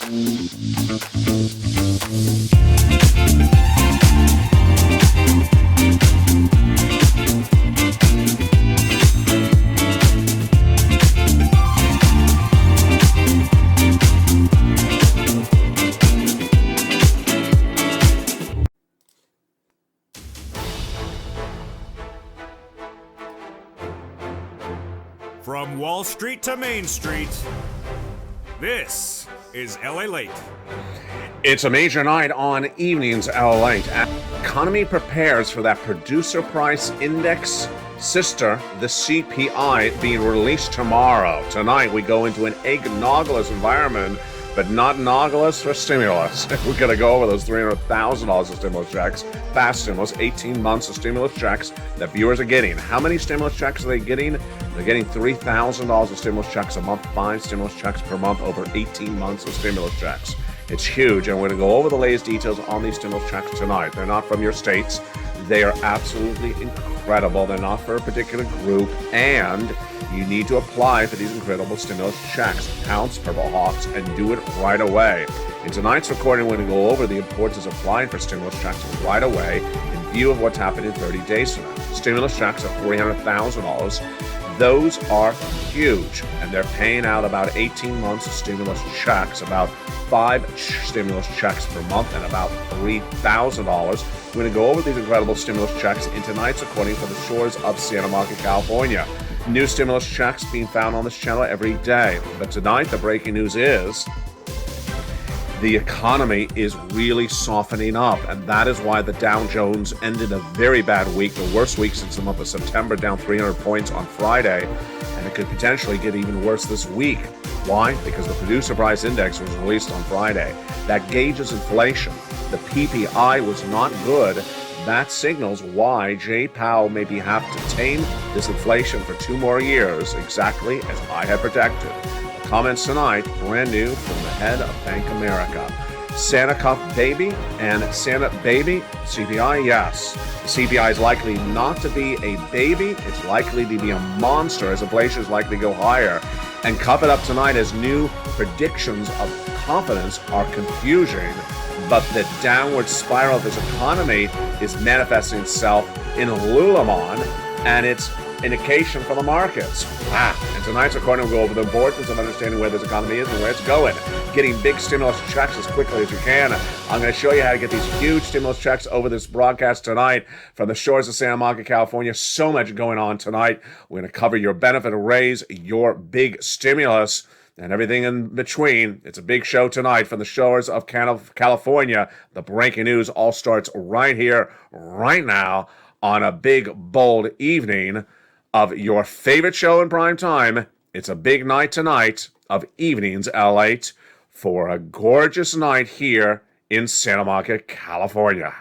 From Wall Street to Main Street, this is LALATE. It's a major night on evenings LALATE. Economy prepares for that producer price index sister, the CPI, being released tomorrow. Tonight we go into an egg-noggless environment, but not noggless for stimulus. We're going to go over those $300,000 of stimulus checks, fast stimulus, 18 months of stimulus checks that viewers are getting. How many stimulus checks are they getting? They're getting $3,000 of stimulus checks a month, 5 stimulus checks per month over 18 months of stimulus checks. It's huge, and we're going to go over the latest details on these stimulus checks tonight. They're not from your states. They are absolutely incredible. They're not for a particular group, and you need to apply for these incredible stimulus checks. Pounce, Purple Hawks, and do it right away. In tonight's recording, we're going to go over the importance of applying for stimulus checks right away in view of what's happened in 30 days from now. Stimulus checks are $300,000. Those are huge, and they're paying out about 18 months of stimulus checks, about 5 stimulus checks per month, and about $3,000. We're going to go over these incredible stimulus checks in tonight's recording from the shores of Santa Monica, California. New stimulus checks being found on this channel every day. But tonight, the breaking news is the economy is really softening up, and that is why the Dow Jones ended a very bad week, the worst week since the month of September, down 300 points on Friday, and it could potentially get even worse this week. Why? Because the producer price index was released on Friday. That gauges inflation. The PPI was not good. That signals why Jay Powell maybe have to tame this inflation for 2 more years, exactly as I had predicted. Comments tonight, brand new from the head of Bank America. Santa Cup baby and Santa baby, CPI, yes. The CPI is likely not to be a baby. It's likely to be a monster as inflation is likely to go higher. And cup it up tonight as new predictions of confidence are confusing. But the downward spiral of this economy is manifesting itself in Lululemon, and it's indication for the markets. And tonight's recording will go over the importance of understanding where this economy is and where it's going. Getting big stimulus checks as quickly as you can. I'm going to show you how to get these huge stimulus checks over this broadcast tonight from the shores of Santa Monica, California. So much going on tonight. We're going to cover your benefit raise, your big stimulus, and everything in between. It's a big show tonight from the shores of California. The breaking news all starts right here, right now, on a big, bold evening of your favorite show in prime time. It's a big night tonight of Evenings LALATE for a gorgeous night here in Santa Monica, California.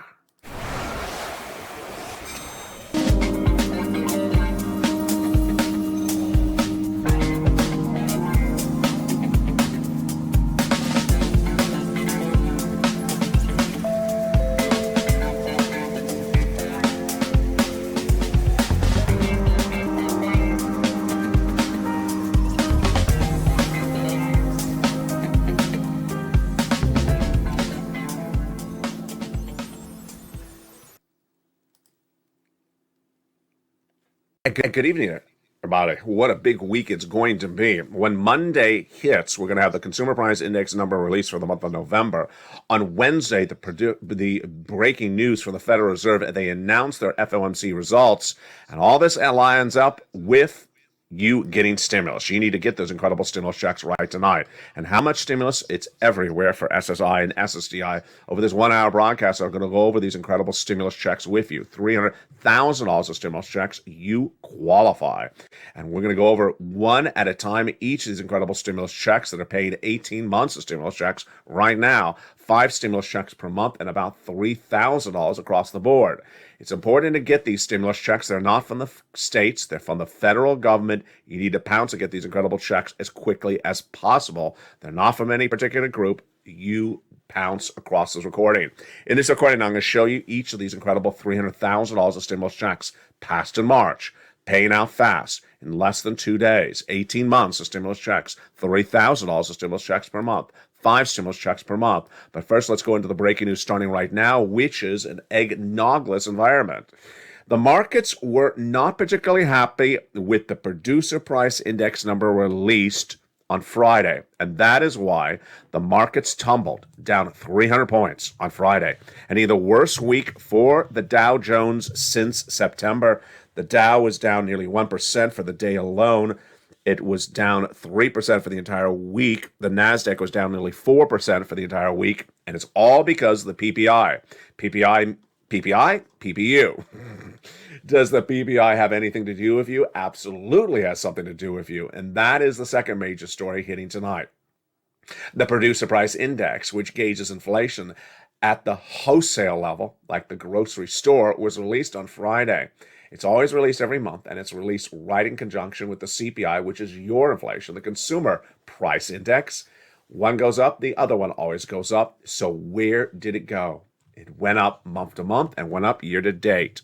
Good evening, everybody. What a big week it's going to be. When Monday hits, we're going to have the Consumer Price Index number released for the month of November. On Wednesday, the breaking news from the Federal Reserve, they announced their FOMC results, and all this lines up with you getting stimulus. You need to get those incredible stimulus checks right tonight. And how much stimulus? It's everywhere for SSI and SSDI. Over this 1-hour broadcast, I'm going to go over these incredible stimulus checks with you. $300,000 of stimulus checks. You qualify. And we're going to go over one at a time each of these incredible stimulus checks that are paid 18 months of stimulus checks right now. 5 stimulus checks per month and about $3,000 across the board. It's important to get these stimulus checks. They're not from the states. They're from the federal government. You need to pounce and get these incredible checks as quickly as possible. They're not from any particular group. You pounce across this recording. In this recording, I'm going to show you each of these incredible $300,000 of stimulus checks passed in March, paying out fast in less than 2 days, 18 months of stimulus checks, $3,000 of stimulus checks per month, 5 stimulus checks per month. But first, let's go into the breaking news starting right now, which is an eggnogless environment. The markets were not particularly happy with the producer price index number released on Friday, and that is why the markets tumbled down 300 points on Friday. And the worst week for the Dow Jones since September. The Dow was down nearly 1% for the day alone. It was down 3% for the entire week. The NASDAQ was down nearly 4% for the entire week, and it's all because of the PPI. PPU. Does the PPI have anything to do with you? Absolutely has something to do with you, and that is the second major story hitting tonight. The Producer Price Index, which gauges inflation at the wholesale level, like the grocery store, was released on Friday. It's always released every month, and it's released right in conjunction with the CPI, which is your inflation, the Consumer Price Index. One goes up, the other one always goes up. So where did it go? It went up month to month and went up year to date.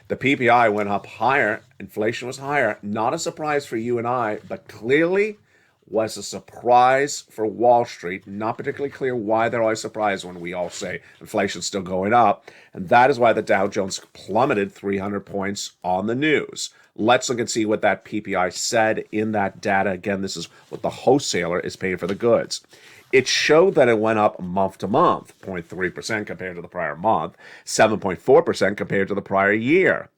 The PPI went up higher. Inflation was higher. Not a surprise for you and I, but clearly was a surprise for Wall Street. Not particularly clear why they're always surprised when we all say inflation's still going up. And that is why the Dow Jones plummeted 300 points on the news. Let's look and see what that PPI said in that data. Again, this is what the wholesaler is paying for the goods. It showed that it went up month to month, 0.3% compared to the prior month, 7.4% compared to the prior year.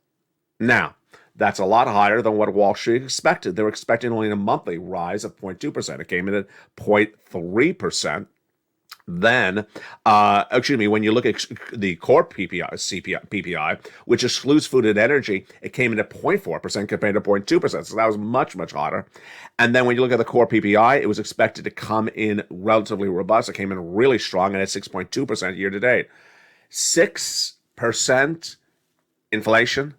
Now, that's a lot higher than what Wall Street expected. They were expecting only a monthly rise of 0.2%. It came in at 0.3%. Then, when you look at the core PPI, which excludes food and energy, it came in at 0.4% compared to 0.2%. So that was much, much hotter. And then when you look at the core PPI, it was expected to come in relatively robust. It came in really strong and at 6.2% year to date. 6% inflation,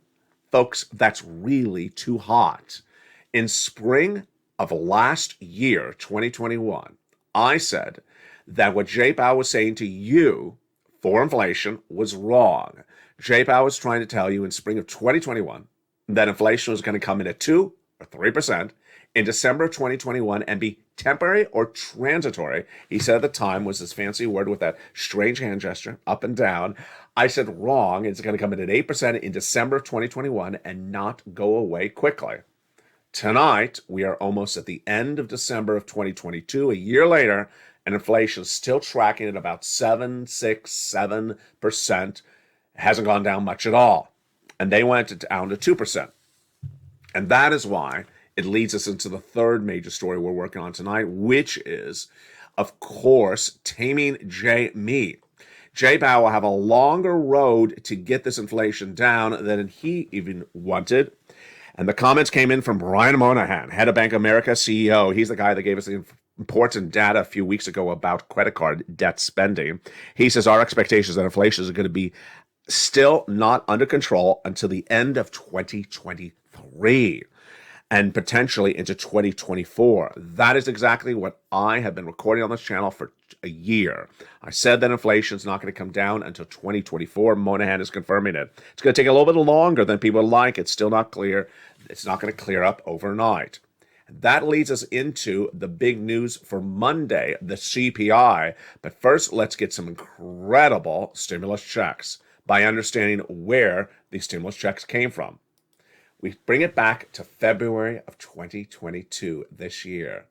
folks, that's really too hot. In spring of last year, 2021, I said that what Jay Powell was saying to you for inflation was wrong. Jay Powell was trying to tell you in spring of 2021 that inflation was going to come in at 2 or 3% in December of 2021 and be temporary or transitory. He said at the time was this fancy word with that strange hand gesture, up and down. I said wrong. It's going to come in at 8% in December of 2021 and not go away quickly. Tonight, we are almost at the end of December of 2022, a year later, and inflation is still tracking at about 7%. Hasn't gone down much at all. And they went down to 2%. And that is why it leads us into the third major story we're working on tonight, which is, of course, taming Jay Powell will have a longer road to get this inflation down than he even wanted. And the comments came in from Brian Moynihan, head of Bank of America, CEO. He's the guy that gave us the important data a few weeks ago about credit card debt spending. He says our expectations that inflation is going to be still not under control until the end of 2023 and potentially into 2024. That is exactly what I have been recording on this channel for a year. I said that inflation is not going to come down until 2024. Moynihan is confirming it. It's going to take a little bit longer than people like. It's still not clear. It's not going to clear up overnight. That leads us into the big news for Monday, the CPI. But first, let's get some incredible stimulus checks by understanding where these stimulus checks came from. We bring it back to February of 2022, this year.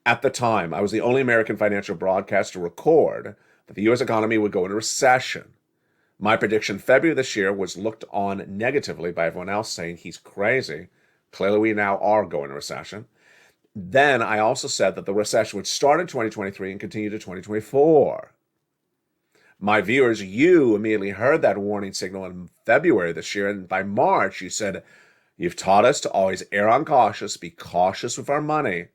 At the time, I was the only American financial broadcaster to record that the U.S. economy would go into recession. My prediction February this year was looked on negatively by everyone else, saying he's crazy. Clearly, we now are going to recession. Then I also said that the recession would start in 2023 and continue to 2024. My viewers, you immediately heard that warning signal in February this year, and by March, you said, you've taught us to always err on cautious, be cautious with our money.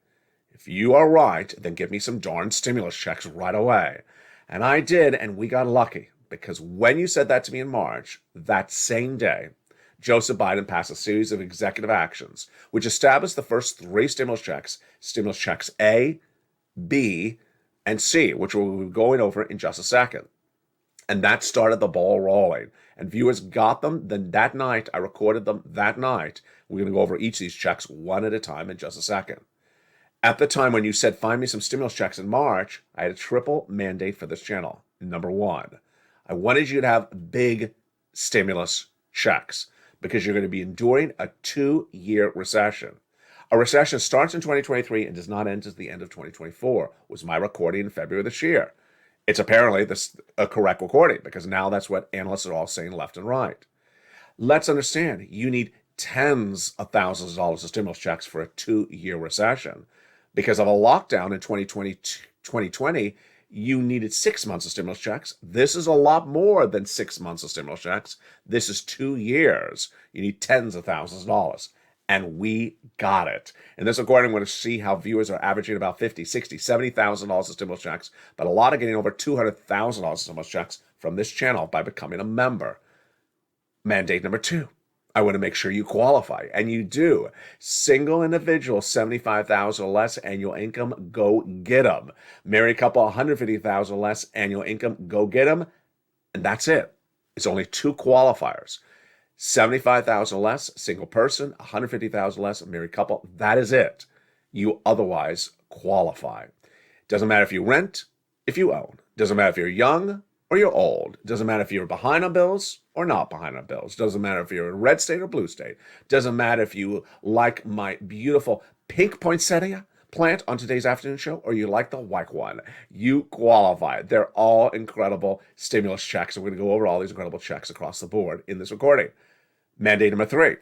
If you are right, then give me some darn stimulus checks right away. And I did, and we got lucky, because when you said that to me in March, that same day, Joseph Biden passed a series of executive actions which established the first 3 stimulus checks A, B, and C, which we'll be going over in just a second. And that started the ball rolling. And viewers got them. Then that night, I recorded them that night. We're going to go over each of these checks one at a time in just a second. At the time when you said, find me some stimulus checks in March, I had a triple mandate for this channel. Number one, I wanted you to have big stimulus checks because you're going to be enduring a 2-year recession. A recession starts in 2023 and does not end at the end of 2024, was my recording in February of this year. It's apparently a correct recording because now that's what analysts are all saying left and right. Let's understand, you need tens of thousands of dollars of stimulus checks for a 2-year recession. Because of a lockdown in 2020, you needed 6 months of stimulus checks. This is a lot more than 6 months of stimulus checks. This is 2 years. You need tens of thousands of dollars. And we got it. In this recording, I'm going to see how viewers are averaging about $50,000, $60,000, $70,000 of stimulus checks, but a lot are getting over $200,000 of stimulus checks from this channel by becoming a member. Mandate number 2. I want to make sure you qualify, and you do. Single individual, $75,000 or less annual income, go get them. Married couple, $150,000 or less annual income, go get them. And that's it. It's only 2 qualifiers. $75,000 or less, single person, $150,000 less, married couple. That is it. You otherwise qualify. Doesn't matter if you rent, if you own. Doesn't matter if you're young or you're old. Doesn't matter if you're behind on bills or not behind on bills. Doesn't matter if you're in red state or blue state. Doesn't matter if you like my beautiful pink poinsettia plant on today's afternoon show or you like the white one. You qualify. They're all incredible stimulus checks. And we're going to go over all these incredible checks across the board in this recording. Mandate number 3.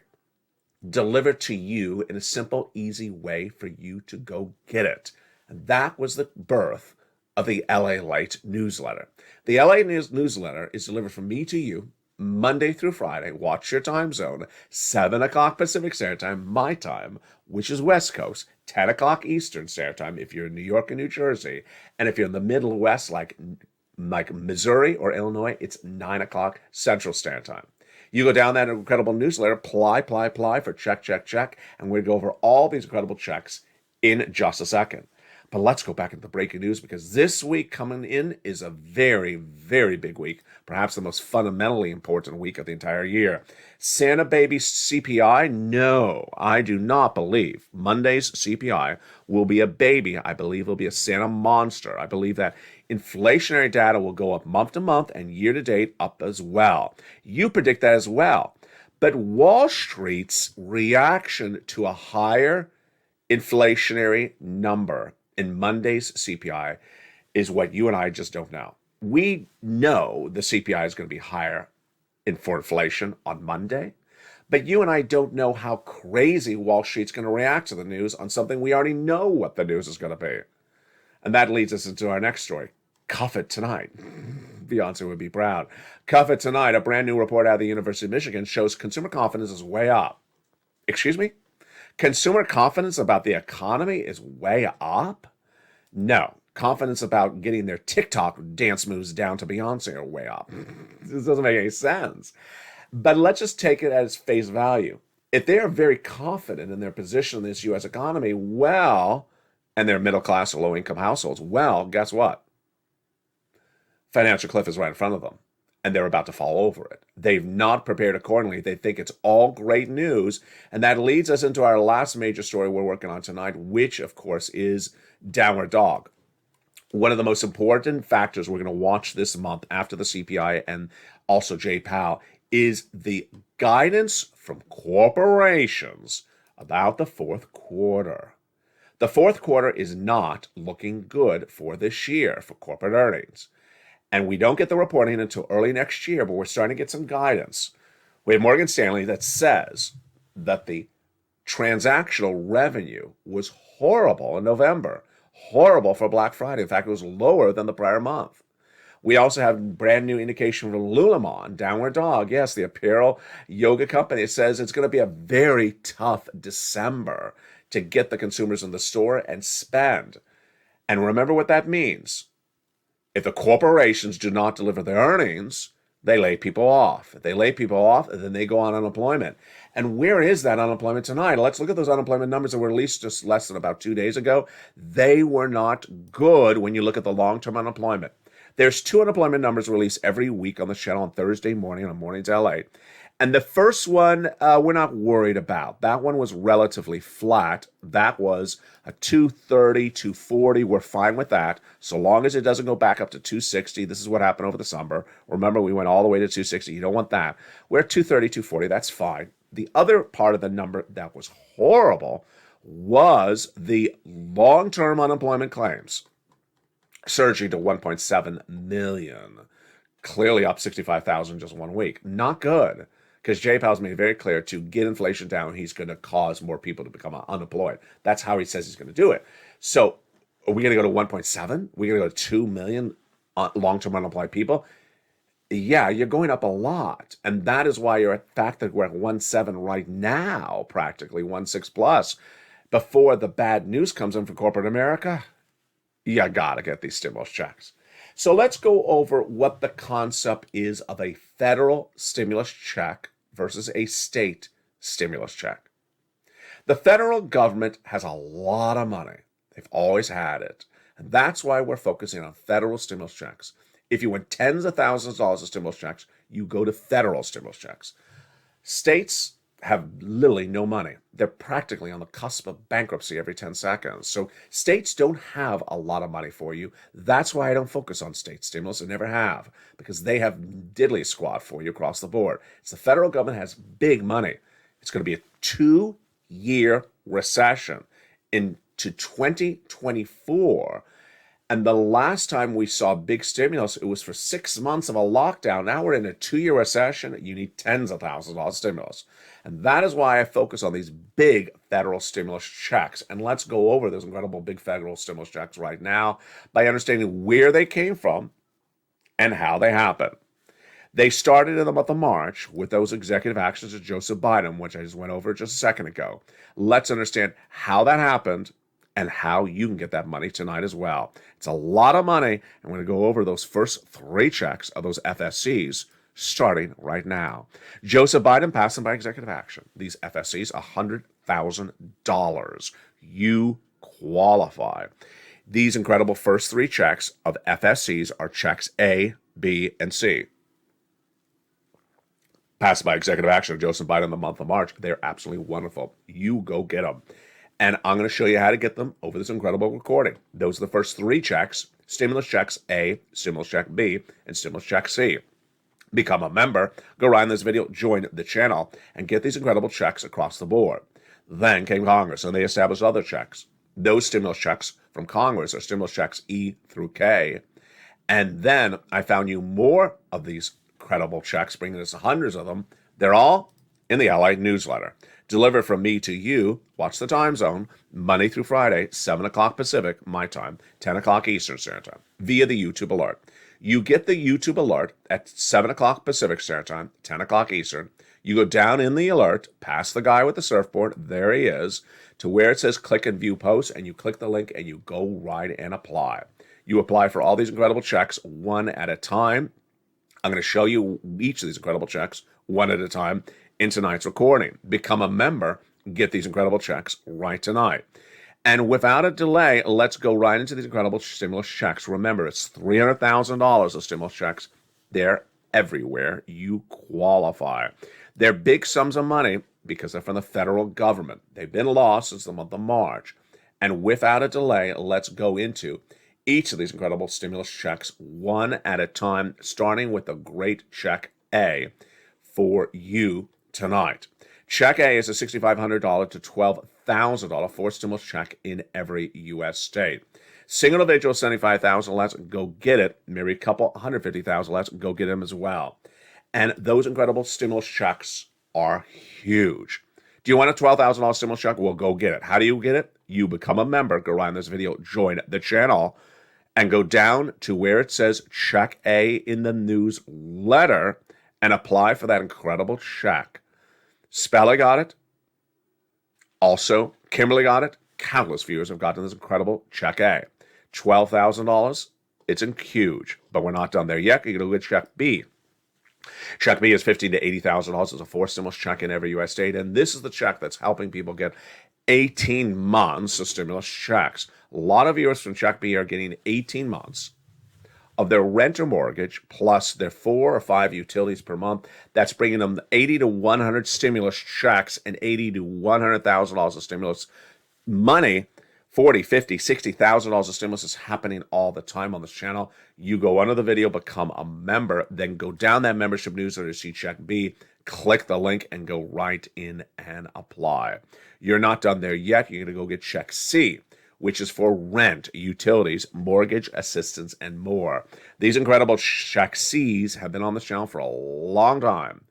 Deliver to you in a simple, easy way for you to go get it. And that was the birth of the LALATE newsletter. The LA newsletter is delivered from me to you Monday through Friday. Watch your time zone. 7 o'clock Pacific Standard Time, my time, which is West Coast. 10 o'clock Eastern Standard Time if you're in New York and New Jersey. And if you're in the Middle West, like Missouri or Illinois, it's 9 o'clock Central Standard Time. You go down that incredible newsletter, apply for check, and we're going to go over all these incredible checks in just a second. But let's go back into the breaking news because this week coming in is a very, very big week, perhaps the most fundamentally important week of the entire year. Santa baby CPI? No, I do not believe Monday's CPI will be a baby. I believe it'll be a Santa monster. I believe that inflationary data will go up month to month and year to date up as well. You predict that as well. But Wall Street's reaction to a higher inflationary number in Monday's CPI is what you and I just don't know. We know the CPI is going to be higher for inflation on Monday, but you and I don't know how crazy Wall Street's going to react to the news on something we already know what the news is going to be. And that leads us into our next story. Cuff it tonight. Beyonce would be proud. Cuff it tonight. A brand new report out of the University of Michigan shows consumer confidence is way up. Excuse me? Consumer confidence about the economy is way up? No. Confidence about getting their TikTok dance moves down to Beyonce are way up. This doesn't make any sense. But let's just take it as face value. If they are very confident in their position in this U.S. economy, well, and they're middle class or low income households, well, guess what? Financial cliff is right in front of them, and they're about to fall over it. They've not prepared accordingly. They think it's all great news, and that leads us into our last major story we're working on tonight, which, of course, is downward dog. One of the most important factors we're going to watch this month after the CPI and also Jay Powell is the guidance from corporations about the fourth quarter. The fourth quarter is not looking good for this year for corporate earnings. And we don't get the reporting until early next year, but we're starting to get some guidance. We have Morgan Stanley that says that the transactional revenue was horrible in November. Horrible for Black Friday. In fact, it was lower than the prior month. We also have brand new indication from Lululemon, downward dog. Yes, the apparel yoga company. It says it's going to be a very tough December to get the consumers in the store and spend. And remember what that means. If the corporations do not deliver their earnings, they lay people off. If they lay people off, then they go on unemployment. And where is that unemployment tonight? Let's look at those unemployment numbers that were released just less than about 2 days ago. They were not good when you look at the long-term unemployment. There's 2 unemployment numbers released every week on the channel on Thursday morning on Mornings LA. And the first one, we're not worried about. That one was relatively flat. That was a 230, 240. We're fine with that. So long as it doesn't go back up to 260. This is what happened over the summer. Remember, we went all the way to 260. You don't want that. We're at 230, 240. That's fine. The other part of the number that was horrible was the long-term unemployment claims surging to 1.7 million. Clearly up 65,000 just 1 week. Not good, because Jay Powell's made it very clear to get inflation down, he's going to cause more people to become unemployed. That's how he says he's going to do it. So are we going to go to 1.7? Are we going to go to 2 million long-term unemployed people? Yeah, you're going up a lot. And that is why you're at the fact that we're at 1.7 right now, practically 1.6 plus. Before the bad news comes in for corporate America, you got to get these stimulus checks. So let's go over what the concept is of a federal stimulus check versus a state stimulus check. The federal government has a lot of money. They've always had it. And that's why we're focusing on federal stimulus checks. If you want tens of thousands of dollars of stimulus checks, you go to federal stimulus checks. States have literally no money. They're practically on the cusp of bankruptcy every 10 seconds. So states don't have a lot of money for you. That's why I don't focus on state stimulus. I never have, because they have diddly squat for you across the board. It's the federal government has big money. It's going to be a 2-year recession into 2024. And the last time we saw big stimulus, it was for 6 months of a lockdown. Now we're in a 2-year recession. You need tens of thousands of dollars stimulus. And that is why I focus on these big federal stimulus checks. And let's go over those incredible big federal stimulus checks right now by understanding where they came from and how they happened. They started in the month of March with those executive actions of Joseph Biden, which I just went over just a second ago. Let's understand how that happened and how you can get that money tonight as well. It's a lot of money. I'm going to go over those first 3 checks of those FSCs starting right now. Joseph Biden passed them by executive action. These FSCs, $100,000. You qualify. These incredible first 3 checks of FSCs are checks A, B, and C. Passed by executive action of Joseph Biden in the month of March. They're absolutely wonderful. You go get them. And I'm going to show you how to get them over this incredible recording. Those are the first 3 checks: stimulus checks A, stimulus check B, and stimulus check C. Become a member, go right in this video, join the channel, and get these incredible checks across the board. Then came Congress, and they established other checks. Those stimulus checks from Congress are stimulus checks E through K. And then I found you more of these incredible checks, bringing us hundreds of them. They're all in the LA newsletter. Delivered from me to you, watch the time zone, Monday through Friday, 7 o'clock Pacific, my time, 10 o'clock Eastern Standard Time, via the YouTube alert. You get the YouTube alert at 7 o'clock Pacific Standard Time, 10 o'clock Eastern. You go down in the alert, past the guy with the surfboard, there he is, to where it says click and view posts, and you click the link and you go right and apply. You apply for all these incredible checks one at a time. I'm going to show you each of these incredible checks one at a time in tonight's recording. Become a member, get these incredible checks right tonight. And without a delay, let's go right into these incredible stimulus checks. Remember, it's $300,000 of stimulus checks. They're everywhere. You qualify. They're big sums of money because they're from the federal government. They've been lost since the month of March. And without a delay, let's go into each of these incredible stimulus checks one at a time, starting with the great check A for you tonight. Check A is a $6,500 to $12,000 forced stimulus check in every U.S. state. Single individual, $75,000, let's go get it. Married couple, $150,000, let's go get them as well. And those incredible stimulus checks are huge. Do you want a $12,000 stimulus check? Well, go get it. How do you get it? You become a member. Go right in this video, join the channel, and go down to where it says check A in the newsletter and apply for that incredible check. Spella got it. Also, Kimberly got it. Countless viewers have gotten this incredible check A. $12,000. It's huge, but we're not done there yet. You're going to get check B. Check B is $15,000 to $80,000. It's a forced stimulus check in every U.S. state, and this is the check that's helping people get 18 months of stimulus checks. A lot of viewers from check B are getting 18 months of their rent or mortgage plus their 4 or 5 utilities per month. That's bringing them 80 to 100 stimulus checks and 80 to $100,000 of stimulus money. 40, 50, $60,000 of stimulus is happening all the time on this channel. You go under the video, become a member, then go down that membership newsletter to see Check B, click the link, and go right in and apply. You're not done there yet. You're going to go get Check C, which is for rent, utilities, mortgage assistance, and more. These incredible Check Cs have been on this channel for a long time.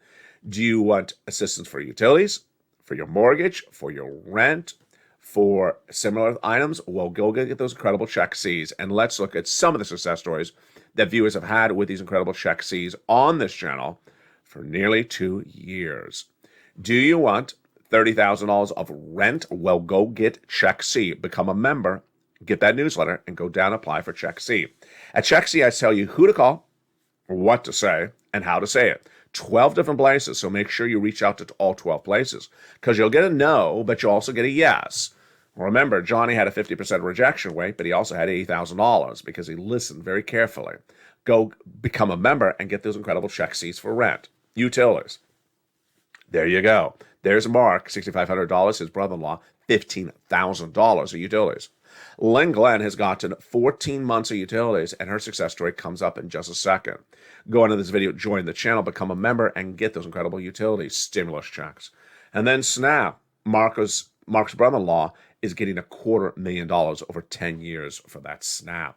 Do you want assistance for utilities, for your mortgage, for your rent, for similar items? Well, go get those incredible Check Cs, and let's look at some of the success stories that viewers have had with these incredible Check Cs on this channel for nearly 2 years. Do you want $30,000 of rent? Well, go get Check C. Become a member, get that newsletter, and go down and apply for Check C. At Check C, I tell you who to call, what to say, and how to say it. 12 different places, so make sure you reach out to all 12 places, because you'll get a no, but you'll also get a yes. Remember, Johnny had a 50% rejection rate, but he also had $80,000 because he listened very carefully. Go become a member and get those incredible Check Cs for rent. Utilities. There you go. There's Mark, $6,500, his brother-in-law, $15,000 of utilities. Lynn Glenn has gotten 14 months of utilities, and her success story comes up in just a second. Go into this video, join the channel, become a member, and get those incredible utilities stimulus checks. And then Snap, Mark's brother-in-law, is getting $250,000 over 10 years for that Snap.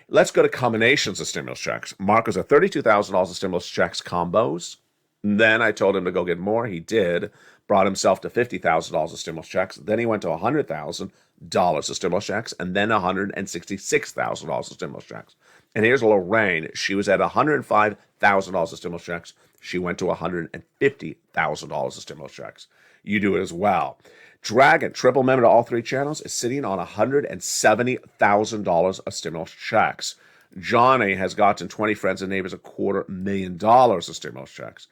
Let's go to combinations of stimulus checks. Marcos had $32,000 of stimulus checks combos. Then I told him to go get more. He did. Brought himself to $50,000 of stimulus checks. Then he went to $100,000 of stimulus checks, and then $166,000 of stimulus checks. And here's Lorraine. She was at $105,000 of stimulus checks. She went to $150,000 of stimulus checks. You do it as well. Dragon, triple member to all 3 channels, is sitting on $170,000 of stimulus checks. Johnny has gotten 20 friends and neighbors $250,000 of stimulus checks.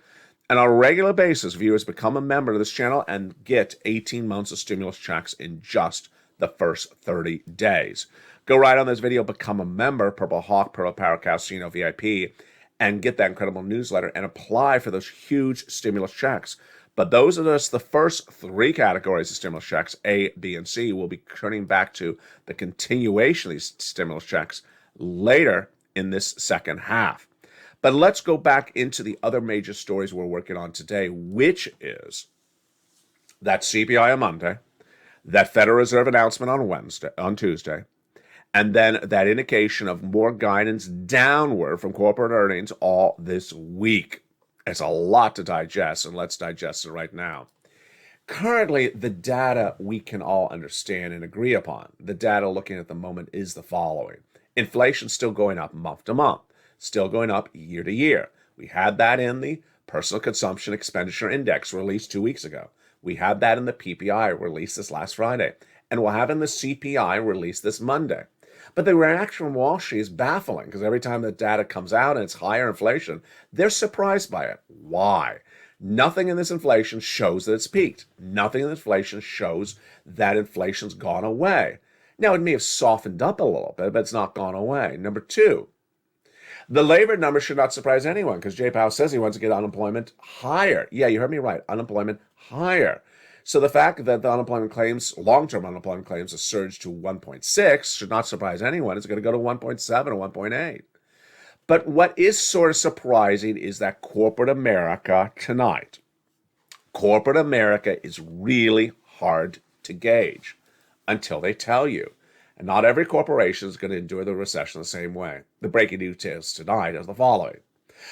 And on a regular basis, viewers become a member of this channel and get 18 months of stimulus checks in just the first 30 days. Go right on this video, become a member, Purple Hawk, Purple Power Casino VIP, and get that incredible newsletter and apply for those huge stimulus checks. But those are just the first 3 categories of stimulus checks, A, B, and C. We'll be turning back to the continuation of these stimulus checks later in this second half. But let's go back into the other major stories we're working on today, which is that CPI on Monday, that Federal Reserve announcement on Tuesday, and then that indication of more guidance downward from corporate earnings all this week. It's a lot to digest, and let's digest it right now. Currently, the data we can all understand and agree upon, the data looking at the moment, is the following. Inflation still going up month to month, still going up year to year. We had that in the Personal Consumption Expenditure Index released 2 weeks ago. We had that in the PPI released this last Friday. And we'll have in the CPI released this Monday. But the reaction from Wall Street is baffling because every time the data comes out and it's higher inflation, they're surprised by it. Why? Nothing in this inflation shows that it's peaked. Nothing in this inflation shows that inflation's gone away. Now, it may have softened up a little bit, but it's not gone away. Number 2, the labor number should not surprise anyone because Jay Powell says he wants to get unemployment higher. Yeah, you heard me right. Unemployment higher. So the fact that the unemployment claims, long-term unemployment claims, have surged to 1.6 should not surprise anyone. It's going to go to 1.7 or 1.8. But what is sort of surprising is that corporate America tonight. Corporate America is really hard to gauge until they tell you. And not every corporation is going to endure the recession the same way. The breaking news tonight is the following.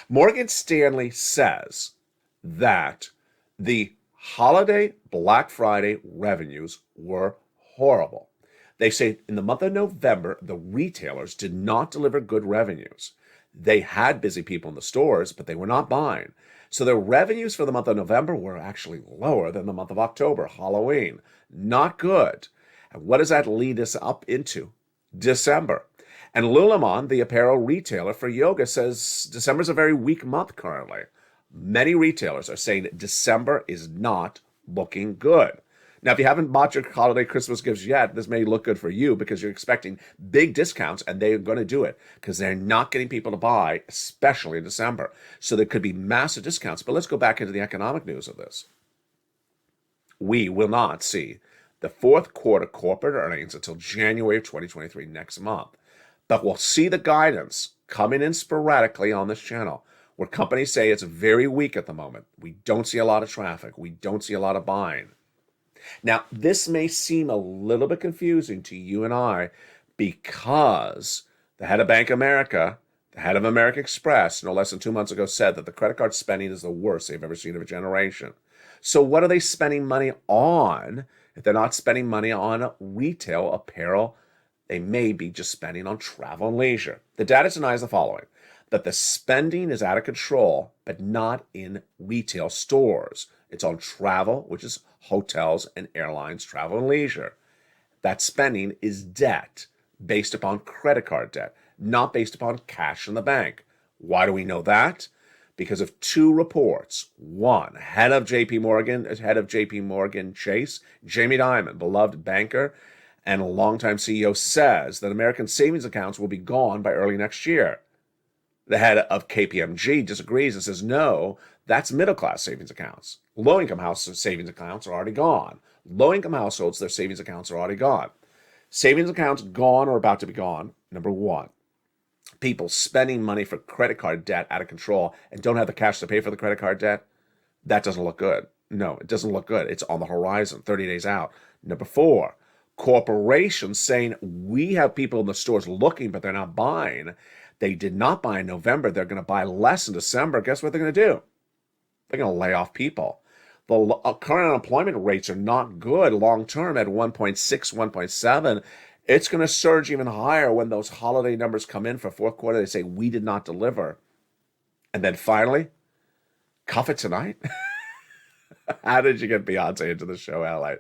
Morgan Stanley says that the holiday Black Friday revenues were horrible. They say in the month of November, the retailers did not deliver good revenues. They had busy people in the stores, but they were not buying. So their revenues for the month of November were actually lower than the month of October, Halloween. Not good. And what does that lead us up into? December. And Lululemon, the apparel retailer for yoga, says December is a very weak month currently. Many retailers are saying that December is not looking good. Now, if you haven't bought your holiday Christmas gifts yet, this may look good for you because you're expecting big discounts, and they're going to do it because they're not getting people to buy, especially in December. So there could be massive discounts. But let's go back into the economic news of this. We will not see the fourth quarter corporate earnings until January of 2023, next month. But we'll see the guidance coming in sporadically on this channel, where companies say it's very weak at the moment. We don't see a lot of traffic. We don't see a lot of buying. Now, this may seem a little bit confusing to you and I because the head of Bank of America, the head of American Express, no less than 2 months ago, said that the credit card spending is the worst they've ever seen of a generation. So what are they spending money on? If they're not spending money on retail apparel, they may be just spending on travel and leisure. The data denies the following: that the spending is out of control, but not in retail stores. It's on travel, which is hotels and airlines, travel and leisure. That spending is debt based upon credit card debt, not based upon cash in the bank. Why do we know that? Because of two reports. One, head of JP Morgan Chase, Jamie Dimon, beloved banker and a longtime CEO, says that American savings accounts will be gone by early next year. The head of KPMG disagrees and says, no, that's middle-class savings accounts. Low-income household savings accounts are already gone. Low-income households, their savings accounts are already gone. Savings accounts gone or about to be gone, number one. People spending money for credit card debt out of control and don't have the cash to pay for the credit card debt, that doesn't look good. No, it doesn't look good. It's on the horizon, 30 days out. Number four, corporations saying we have people in the stores looking, but they're not buying. They did not buy in November. They're going to buy less in December. Guess what they're going to do? They're going to lay off people. The current unemployment rates are not good long-term at 1.6, 1.7. It's going to surge even higher when those holiday numbers come in for fourth quarter. They say, we did not deliver. And then finally, cuff it tonight. How did you get Beyonce into the show, LA?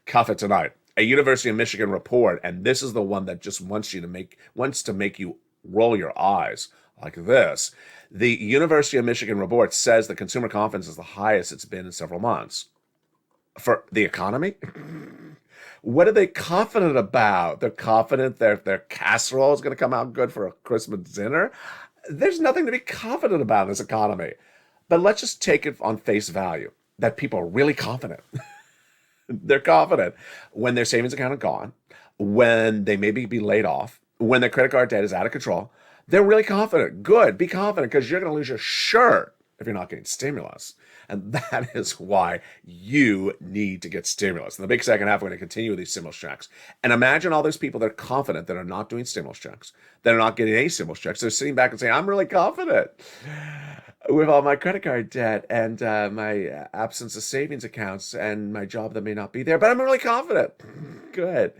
Cuff it tonight. A University of Michigan report, and this is the one that just wants to make you roll your eyes like this. The University of Michigan report says that consumer confidence is the highest it's been in several months. For the economy? What are they confident about? They're confident their casserole is going to come out good for a Christmas dinner? There's nothing to be confident about in this economy. But let's just take it on face value that people are really confident. They're confident when their savings account is gone, when they maybe be laid off, when their credit card debt is out of control. They're really confident. Good, be confident, because you're going to lose your shirt if you're not getting stimulus. And that is why you need to get stimulus. In the big second half, we're going to continue with these stimulus checks. And imagine all those people that are confident that are not doing stimulus checks, that are not getting any stimulus checks. They're sitting back and saying, I'm really confident with all my credit card debt and my absence of savings accounts and my job that may not be there, but I'm really confident. Good.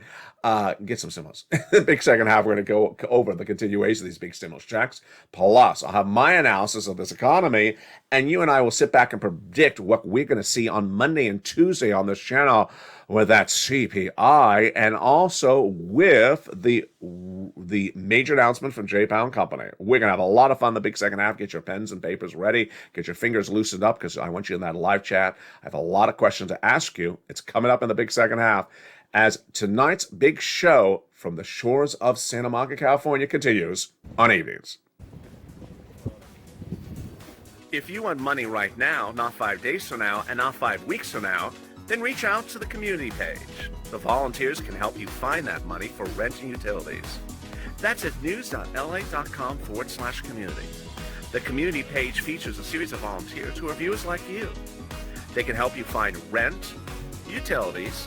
Get some stimulus. The big second half, we're going to go over the continuation of these big stimulus checks. Plus, I'll have my analysis of this economy, and you and I will sit back and predict what we're going to see on Monday and Tuesday on this channel with that CPI, and also with the major announcement from J. Powell Company. We're going to have a lot of fun the big second half. Get your pens and papers ready. Get your fingers loosened up, because I want you in that live chat. I have a lot of questions to ask you. It's coming up in the big second half, as tonight's big show from the shores of Santa Monica, California continues on Evenings. If you want money right now, not 5 days from now, and not 5 weeks from now, then reach out to the community page. The volunteers can help you find that money for rent and utilities. That's at news.la.com/community. The community page features a series of volunteers who are viewers like you. They can help you find rent, utilities,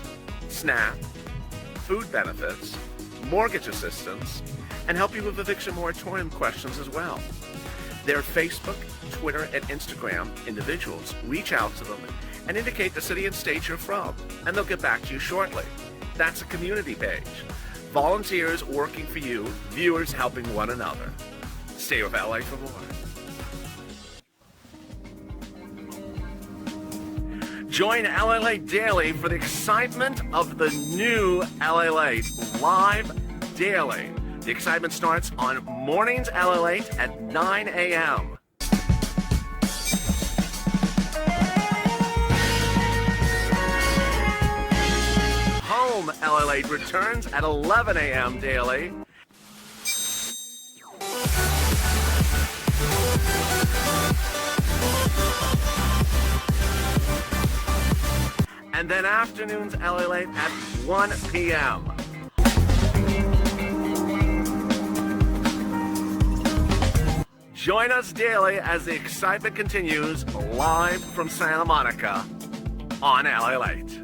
SNAP, food benefits, mortgage assistance, and help you with eviction moratorium questions as well. Their Facebook, Twitter, and Instagram individuals reach out to them and indicate the city and state you're from, and they'll get back to you shortly. That's a community page. Volunteers working for you, viewers helping one another. Stay with LA for more. Join LALATE Daily for the excitement of the new LALATE live daily. The excitement starts on mornings LALATE at 9 a.m. LALATE returns at 11 a.m. daily. And then afternoons LALATE at 1 p.m. Join us daily as the excitement continues live from Santa Monica on LALATE.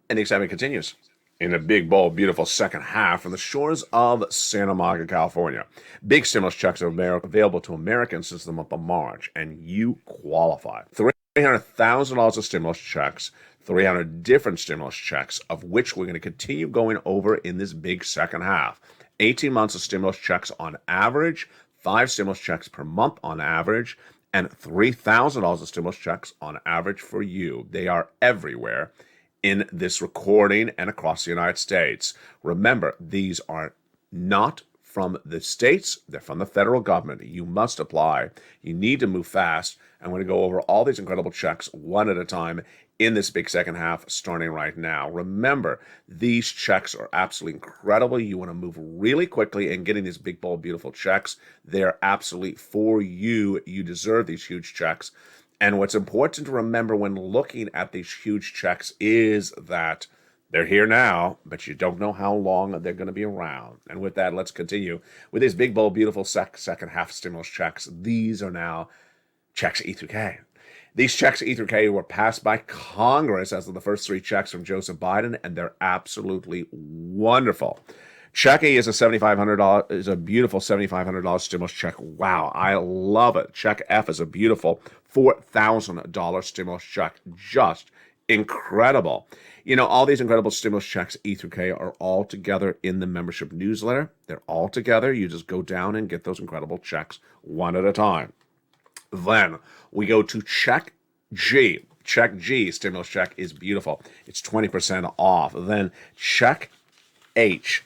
And the excitement continues in a big, bold, beautiful second half from the shores of Santa Monica, California. Big stimulus checks are available to Americans since the month of March, and you qualify. $300,000 of stimulus checks, 300 different stimulus checks, of which we're going to continue going over in this big second half. 18 months of stimulus checks on average, 5 stimulus checks per month on average, and $3,000 of stimulus checks on average for you. They are everywhere in this recording and across the United States. Remember, these are not from the states, they're from the federal government. You must apply. You need to move fast. I'm going to go over all these incredible checks one at a time in this big second half starting right now. Remember, these checks are absolutely incredible. You want to move really quickly and getting these big, bold, beautiful checks. They're absolutely for you. You deserve these huge checks. And what's important to remember when looking at these huge checks is that they're here now, but you don't know how long they're going to be around. And with that, let's continue with these big, bold, beautiful second half stimulus checks. These are now checks E through K. These checks E through K were passed by Congress as of the first 3 checks from Joseph Biden, and they're absolutely wonderful. Check E is a beautiful $7,500 stimulus check. Wow, I love it. Check F is a beautiful $4,000 stimulus check. Just incredible. You know, all these incredible stimulus checks, E through K, are all together in the membership newsletter. They're all together. You just go down and get those incredible checks one at a time. Then we go to check G. Check G, stimulus check, is beautiful. It's 20% off. Then check H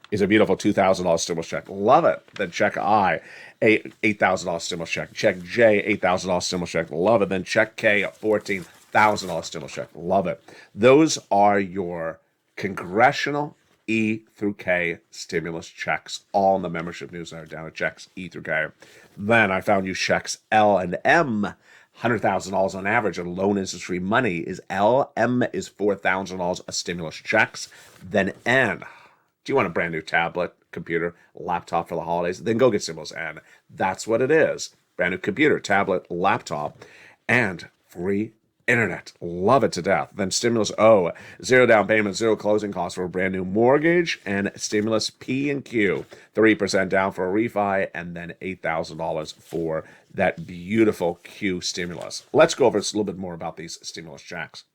is a beautiful $2,000 stimulus check. Love it. Then check I, $8,000 stimulus check. Check J, $8,000 stimulus check. Love it. Then check K, $14,000 stimulus check. Love it. Those are your congressional E through K stimulus checks, all in the membership newsletter down at checks E through K. Then I found you checks L and M. $100,000 on average of loan interest-free money is L. M is $4,000 of stimulus checks. Then N. Do you want a brand new tablet, computer, laptop for the holidays? Then go get stimulus N. That's what it is. Brand new computer, tablet, laptop, and free internet. Love it to death. Then stimulus O, 0 down payment, 0 closing costs for a brand new mortgage, and stimulus P and Q, 3% down for a refi, and then $8,000 for that beautiful Q stimulus. Let's go over a little bit more about these stimulus checks.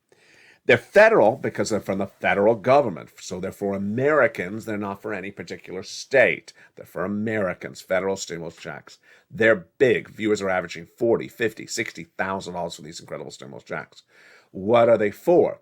They're federal because they're from the federal government. So they're for Americans. They're not for any particular state. They're for Americans, federal stimulus checks. They're big. Viewers are averaging $40,000, $50,000, $60,000 for these incredible stimulus checks. What are they for?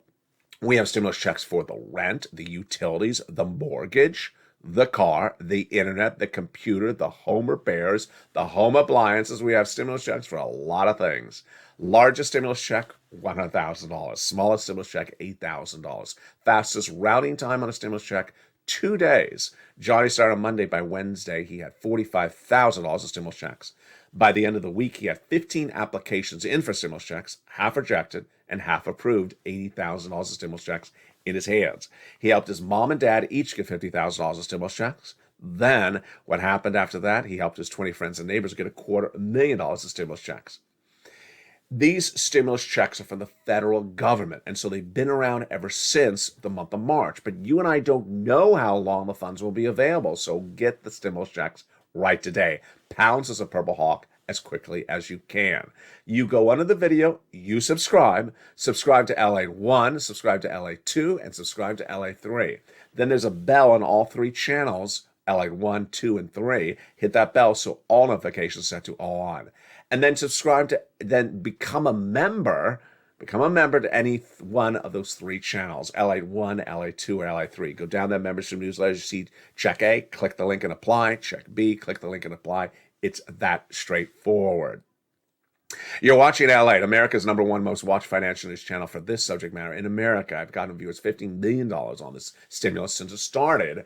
We have stimulus checks for the rent, the utilities, the mortgage, the car, the internet, the computer, the home repairs, the home appliances. We have stimulus checks for a lot of things. Largest stimulus check, $100,000. Smallest stimulus check, $8,000. Fastest routing time on a stimulus check, 2 days. Johnny started on Monday. By Wednesday, he had $45,000 of stimulus checks. By the end of the week, he had 15 applications in for stimulus checks, half rejected and half approved, $80,000 of stimulus checks in his hands. He helped his mom and dad each get $50,000 of stimulus checks. Then, what happened after that? He helped his 20 friends and neighbors get $250,000 of stimulus checks. These stimulus checks are from the federal government, and so they've been around ever since the month of March. But you and I don't know how long the funds will be available, so get the stimulus checks right today. Pounds as a Purple Hawk as quickly as you can. You go under the video, you subscribe to LATE1, subscribe to LATE2, and subscribe to LATE3. Then there's a bell on all 3 channels, LATE1, 2, and 3. Hit that bell so all notifications set to all on. And then become a member to any one of those 3 channels, LATE1, LATE2, or LATE3. Go down that membership newsletter, you see check A, click the link and apply. Check B, click the link and apply. It's that straightforward. You're watching LALATE, America's #1 most watched financial news channel for this subject matter. In America, I've gotten viewers $15 million on this stimulus since it started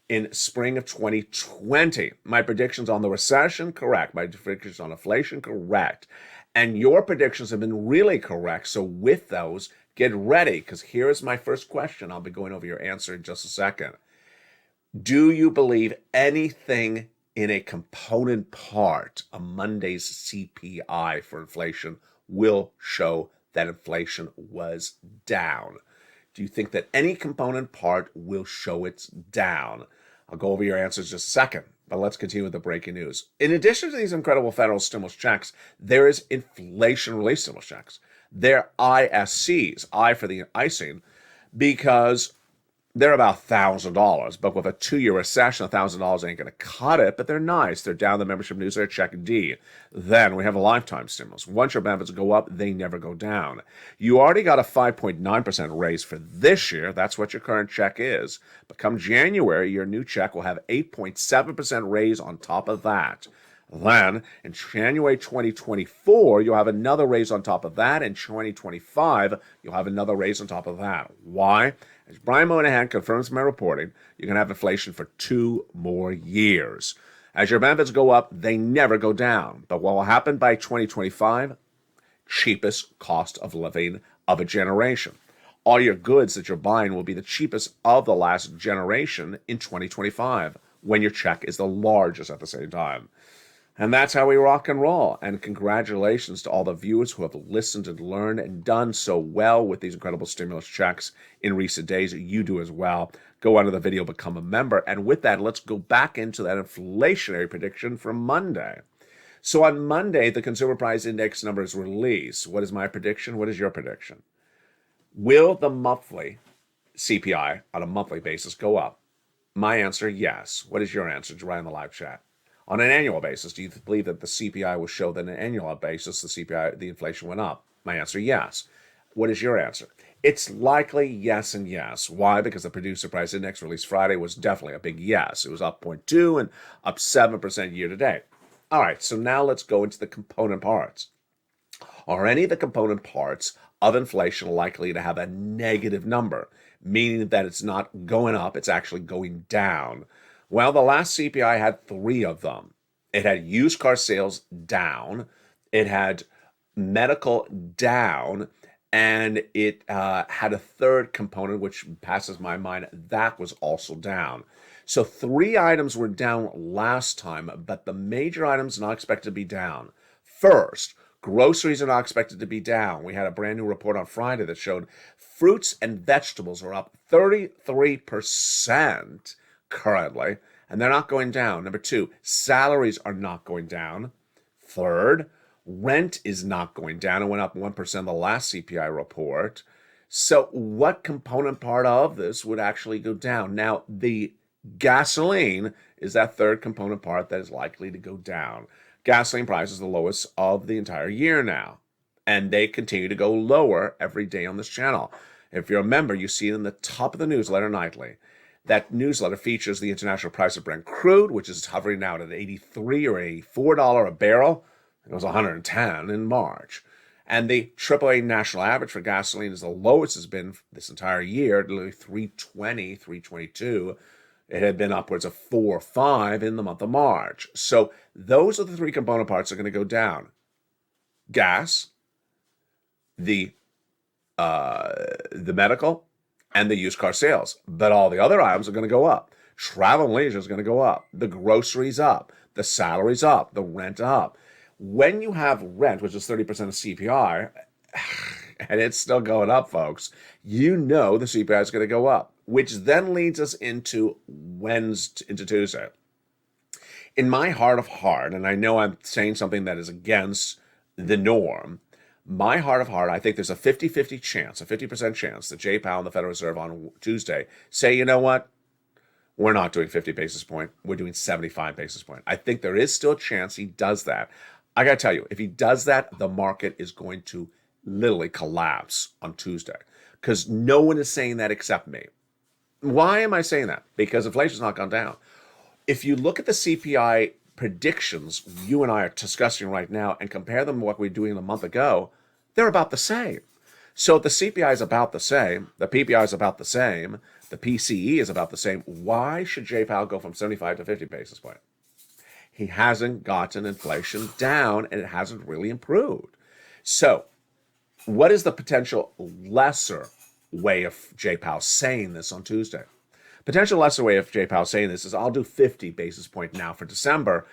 in spring of 2020. My predictions on the recession, correct. My predictions on inflation, correct. And your predictions have been really correct. So with those, get ready, because here is my first question. I'll be going over your answer in just a second. Do you believe anything in a component part of Monday's CPI for inflation will show that inflation was down? Do you think that any component part will show it's down? I'll go over your answers in just a second, but let's continue with the breaking news. In addition to these incredible federal stimulus checks, there is inflation relief stimulus checks. They're ISCs, I for the icing, because they're about $1,000, but with a 2-year recession, $1,000 ain't going to cut it, but they're nice. They're down the membership newsletter, check D. Then we have a lifetime stimulus. Once your benefits go up, they never go down. You already got a 5.9% raise for this year. That's what your current check is. But come January, your new check will have 8.7% raise on top of that. Then, in January 2024, you'll have another raise on top of that. In 2025, you'll have another raise on top of that. Why? As Brian Moynihan confirms in my reporting, you're going to have inflation for 2 more years. As your benefits go up, they never go down. But what will happen by 2025? Cheapest cost of living of a generation. All your goods that you're buying will be the cheapest of the last generation in 2025, when your check is the largest at the same time. And that's how we rock and roll. And congratulations to all the viewers who have listened and learned and done so well with these incredible stimulus checks in recent days. You do as well. Go under the video, become a member. And with that, let's go back into that inflationary prediction for Monday. So on Monday, the Consumer Price Index number is released. What is my prediction? What is your prediction? Will the monthly CPI on a monthly basis go up? My answer, yes. What is your answer? Write in the live chat. On an annual basis, do you believe that the CPI will show that on an annual basis the inflation went up? My answer, yes. What is your answer? It's likely yes and yes. Why? Because the Producer Price Index released Friday was definitely a big yes. It was up 0.2 and up 7% year to date. All right, so now let's go into the component parts. Are any of the component parts of inflation likely to have a negative number, meaning that it's not going up, it's actually going down? Well, the last CPI had 3 of them. It had used car sales down, it had medical down, and it had a third component, which passes my mind, that was also down. So 3 items were down last time, but the major items not expected to be down. First, groceries are not expected to be down. We had a brand new report on Friday that showed fruits and vegetables are up 33% currently, and they're not going down. Number 2, salaries are not going down. Third, rent is not going down. It went up 1% in the last CPI report. So what component part of this would actually go down? Now, the gasoline is that third component part that is likely to go down. Gasoline price is the lowest of the entire year now, and they continue to go lower every day on this channel. If you're a member, you see it in the top of the newsletter nightly. That newsletter features the international price of Brent crude, which is hovering now at $83 or $84 a barrel. It was $110 in March. And the AAA national average for gasoline is the lowest it's been this entire year, literally $3.20, $3.22. It had been upwards of $4 or $5 in the month of March. So those are the 3 component parts that are going to go down. Gas, the medical, and the used car sales. But all the other items are going to go up. Travel and leisure is going to go up. The groceries up. The salaries up. The rent up. When you have rent, which is 30% of CPI, and it's still going up, folks, you know the CPI is going to go up, which then leads us into Tuesday. In my heart of heart, and I know I'm saying something that is against the norm, my heart of heart, I think there's a 50-50 chance, a 50% chance that Jay Powell and the Federal Reserve on Tuesday say, you know what? We're not doing 50 basis point. We're doing 75 basis point. I think there is still a chance he does that. I got to tell you, if he does that, the market is going to literally collapse on Tuesday because no one is saying that except me. Why am I saying that? Because inflation's not gone down. If you look at the CPI predictions you and I are discussing right now and compare them to what we were doing a month ago, they're about the same. So if the CPI is about the same, the PPI is about the same, the PCE is about the same, why should Jay Powell go from 75 to 50 basis points? He hasn't gotten inflation down, and it hasn't really improved. So what is the potential lesser way of Jay Powell saying this on Tuesday? Potential lesser way of Jay Powell saying this is, I'll do 50 basis points now for December,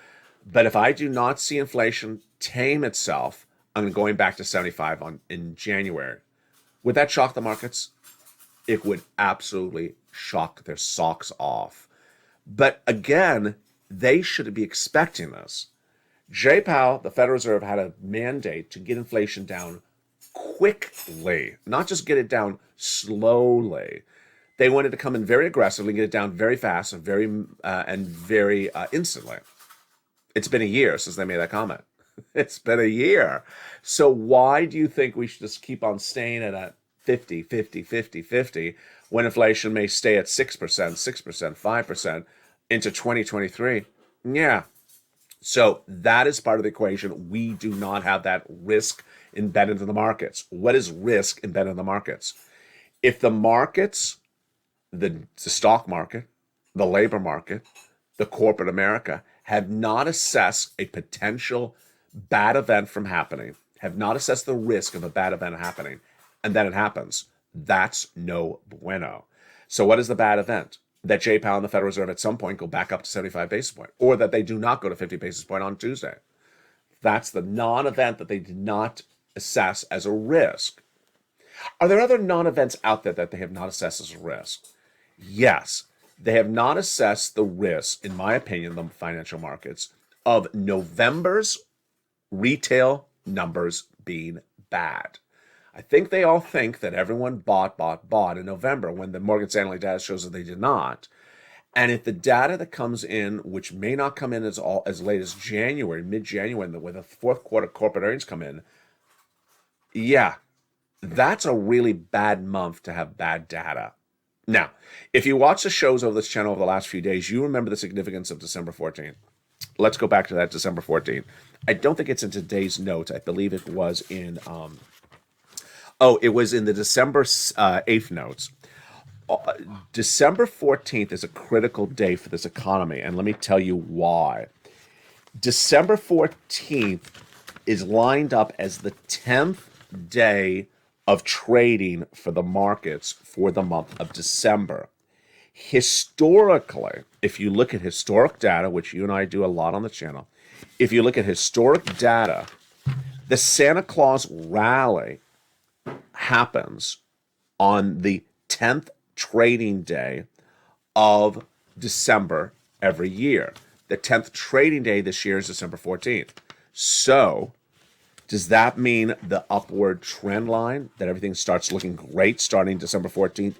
but if I do not see inflation tame itself, I'm going back to 75 in January. Would that shock the markets? It would absolutely shock their socks off. But again, they should be expecting this. Jay Powell, the Federal Reserve, had a mandate to get inflation down quickly, not just get it down slowly. They wanted to come in very aggressively, get it down very fast and very instantly. It's been a year since they made that comment. It's been a year. So why do you think we should just keep on staying at a 50, 50, 50, 50 when inflation may stay at 6%, 6%, 5% into 2023? Yeah. So that is part of the equation. We do not have that risk embedded in the markets. What is risk embedded in the markets? If the markets, the stock market, the labor market, the corporate America have not assessed a potential bad event from happening, have not assessed the risk of a bad event happening, and then it happens, that's no bueno. So what is the bad event? That Jay Powell and the Federal Reserve at some point go back up to 75 basis points, or that they do not go to 50 basis points on Tuesday. That's the non-event that they did not assess as a risk. Are there other non-events out there that they have not assessed as a risk? Yes. They have not assessed the risk, in my opinion, the financial markets, of November's retail numbers being bad. I think they all think that everyone bought in November when the Morgan Stanley data shows that they did not. And if the data that comes in, which may not come in as late as January, mid-January, when the fourth quarter corporate earnings come in, yeah, that's a really bad month to have bad data. Now, if you watch the shows over this channel over the last few days, you remember the significance of December 14th. Let's go back to that December 14th. I don't think it's in today's notes. I believe it was in, it was in the December 8th notes. December 14th is a critical day for this economy, and let me tell you why. December 14th is lined up as the 10th day of trading for the markets for the month of December. Historically, if you look at historic data, which you and I do a lot on the channel, if you look at historic data, the Santa Claus rally happens on the 10th trading day of December every year. The 10th trading day this year is December 14th. So does that mean the upward trend line, that everything starts looking great starting December 14th?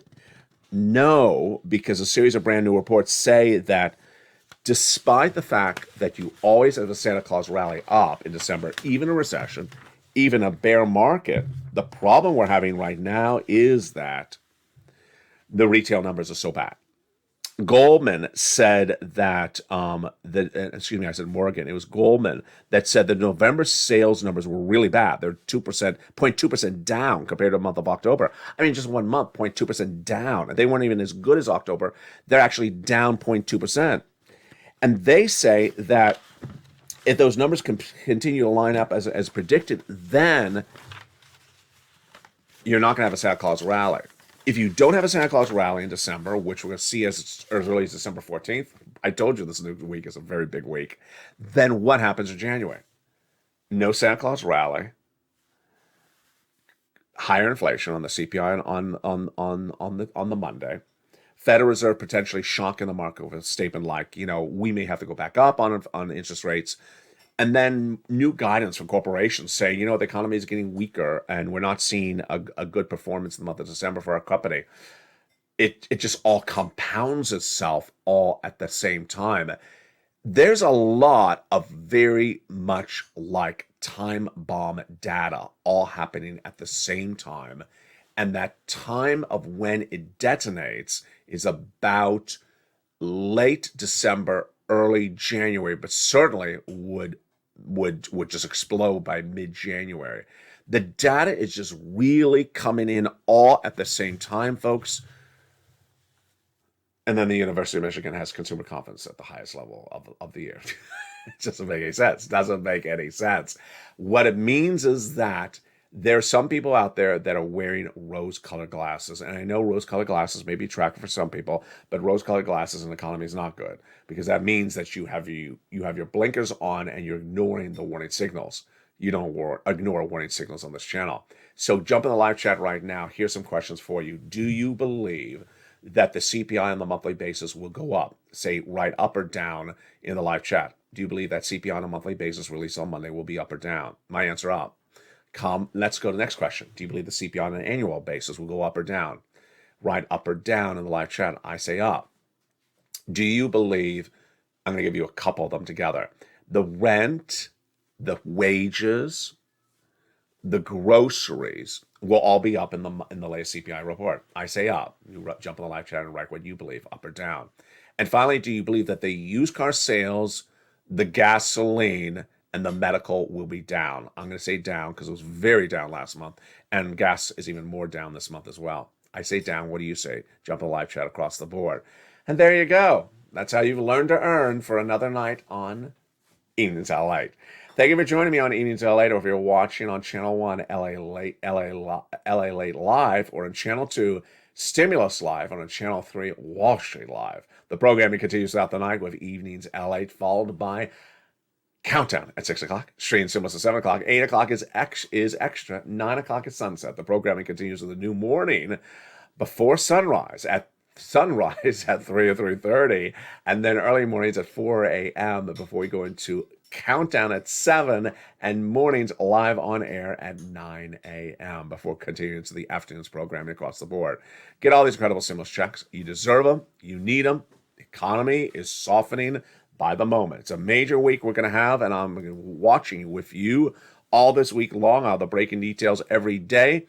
No, because a series of brand new reports say that despite the fact that you always have a Santa Claus rally up in December, even a recession, even a bear market, the problem we're having right now is that the retail numbers are so bad. Goldman said that, I said Morgan. It was Goldman that said that November sales numbers were really bad. They're 0.2% down compared to the month of October. I mean, just 1 month, 0.2% down. They weren't even as good as October. They're actually down 0.2%. And they say that if those numbers continue to line up as predicted, then you're not going to have a Santa Claus rally. If you don't have a Santa Claus rally in December, which we're going to see as early as December 14th, I told you this week is a very big week, then what happens in January? No Santa Claus rally, higher inflation on the CPI on the Monday, Federal Reserve potentially shocking the market with a statement like, we may have to go back up on interest rates. And then new guidance from corporations saying, the economy is getting weaker and we're not seeing a good performance in the month of December for our company. It just all compounds itself all at the same time. There's a lot of very much like time bomb data all happening at the same time. And that time of when it detonates is about late December, early January, but certainly would just explode by mid-January. The data is just really coming in all at the same time, folks. And then the University of Michigan has consumer confidence at the highest level of the year. It doesn't make any sense. Doesn't make any sense. What it means is that there are some people out there that are wearing rose-colored glasses. And I know rose-colored glasses may be attractive for some people, but rose-colored glasses in the economy is not good, because that means that you have your blinkers on and you're ignoring the warning signals. You don't ignore warning signals on this channel. So jump in the live chat right now. Here's some questions for you. Do you believe that the CPI on the monthly basis will go up? Say right up or down in the live chat. Do you believe that CPI on a monthly basis released on Monday will be up or down? My answer, up. Let's go to the next question. Do you believe the CPI on an annual basis will go up or down? Right up or down in the live chat. I say up. Do you believe, I'm going to give you a couple of them together, the rent, the wages, the groceries will all be up in the latest CPI report? I say up. You jump in the live chat and write what you believe, up or down. And finally, do you believe that the used car sales, the gasoline, and the medical will be down? I'm going to say down because it was very down last month, and gas is even more down this month as well. I say down. What do you say? Jump in the live chat across the board. And there you go. That's how you've learned to earn for another night on Evenings LALATE. Thank you for joining me on Evenings LALATE, or if you're watching on Channel 1, LALATE Live, or on Channel 2, Stimulus Live, or on Channel 3, Wall Street Live. The programming continues throughout the night with Evenings LALATE, followed by Countdown at 6 o'clock, Stream Stimulus at 7 o'clock, 8 o'clock is extra, 9 o'clock is sunset. The programming continues with the new morning before sunrise at 3 or 3:30, and then early mornings at 4 a.m. before we go into Countdown at 7, and mornings live on air at 9 a.m. before continuing to the afternoon's programming across the board. Get all these incredible stimulus checks. You deserve them. You need them. The economy is softening by the moment. It's a major week we're going to have, and I'm watching with you all this week long. I'll have the breaking details every day.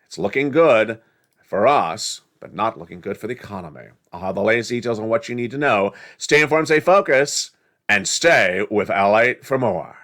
It's looking good for us, but not looking good for the economy. I'll have the latest details on what you need to know. Stay informed, stay focused, and stay with LALATE for more.